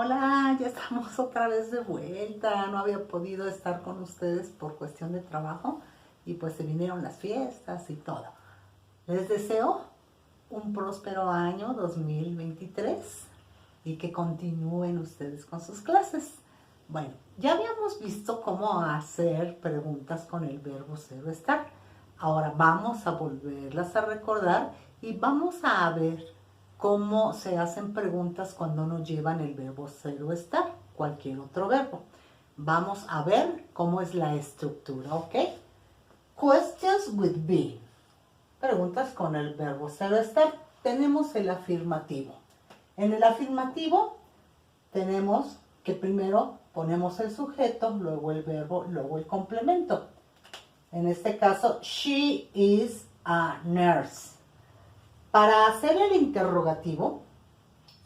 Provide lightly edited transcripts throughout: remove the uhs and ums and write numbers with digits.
Hola, ya estamos otra vez de vuelta. No había podido estar con ustedes por cuestión de trabajo y pues se vinieron las fiestas y todo. Les deseo un próspero año 2023 y que continúen ustedes con sus clases. Bueno, ya habíamos visto cómo hacer preguntas con el verbo ser o estar. Ahora vamos a volverlas a recordar y vamos a ver cómo se hacen preguntas cuando no llevan el verbo ser o estar, cualquier otro verbo. Vamos a ver cómo es la estructura, ¿ok? Questions with be. Preguntas con el verbo ser o estar. Tenemos el afirmativo. En el afirmativo tenemos que primero ponemos el sujeto, luego el verbo, luego el complemento. En este caso, she is a nurse. Para hacer el interrogativo,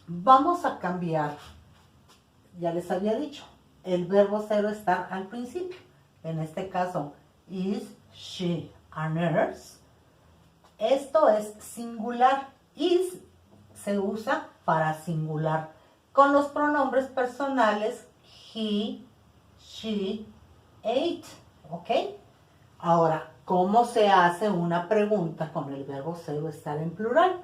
vamos a cambiar, ya les había dicho, el verbo ser o estar al principio. En este caso, is she a nurse? Esto es singular. Is se usa para singular con los pronombres personales he, she, it. ¿Ok? Ahora, ¿cómo se hace una pregunta con el verbo ser o estar en plural?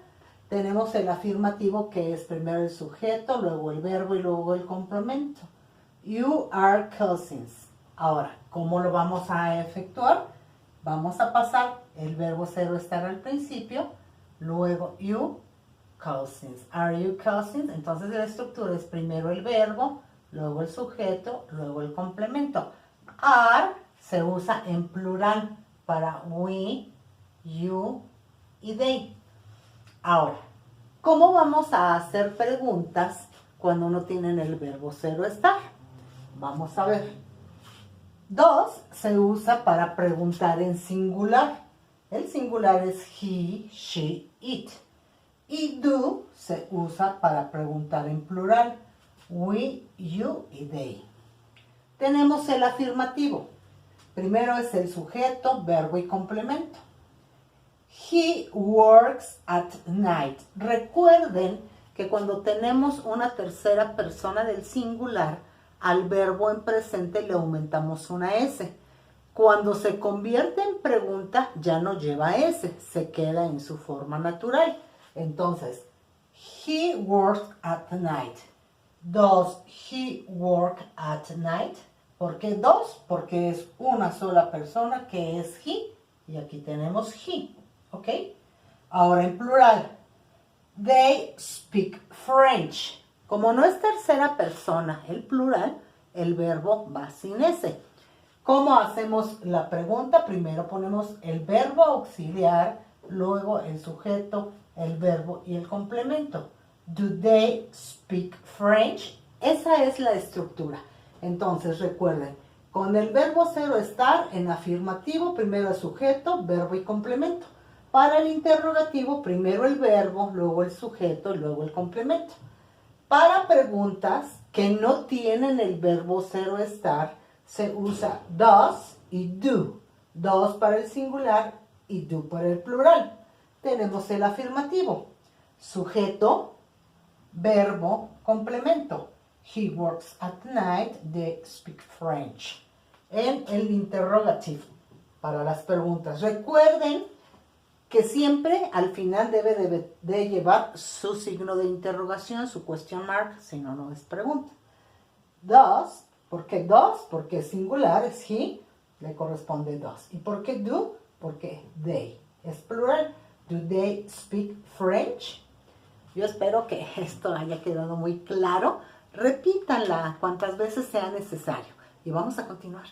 Tenemos el afirmativo que es primero el sujeto, luego el verbo y luego el complemento. You are cousins. Ahora, ¿cómo lo vamos a efectuar? Vamos a pasar el verbo ser o estar al principio, luego you, cousins. Are you cousins? Entonces la estructura es primero el verbo, luego el sujeto, luego el complemento. Are se usa en plural para we, you y they. Ahora, ¿cómo vamos a hacer preguntas cuando no tienen el verbo ser o estar? Vamos a ver. Does se usa para preguntar en singular. El singular es he, she, it. Y do se usa para preguntar en plural. We, you y they. Tenemos el afirmativo. Primero es el sujeto, verbo y complemento. He works at night. Recuerden que cuando tenemos una tercera persona del singular, al verbo en presente le aumentamos una S. Cuando se convierte en pregunta, ya no lleva S, se queda en su forma natural. Entonces, he works at night. Does he work at night? ¿Por qué dos? Porque es una sola persona que es he. Y aquí tenemos he. ¿Ok? Ahora en plural. They speak French. Como no es tercera persona el plural, el verbo va sin S. ¿Cómo hacemos la pregunta? Primero ponemos el verbo auxiliar, luego el sujeto, el verbo y el complemento. Do they speak French? Esa es la estructura. Entonces, recuerden, con el verbo ser o estar en afirmativo, primero el sujeto, verbo y complemento. Para el interrogativo, primero el verbo, luego el sujeto, luego el complemento. Para preguntas que no tienen el verbo ser o estar, se usa does y do. Does para el singular y do para el plural. Tenemos el afirmativo. Sujeto, verbo, complemento. He works at night, they speak French. En el interrogativo, para las preguntas. Recuerden que siempre al final debe de llevar su signo de interrogación, su question mark, si no, no es pregunta. Does, ¿por qué does? Porque es singular, es he, le corresponde does. ¿Y por qué do? Porque they, es plural. Do they speak French? Yo espero que esto haya quedado muy claro. Repítanla cuantas veces sea necesario. Y vamos a continuar.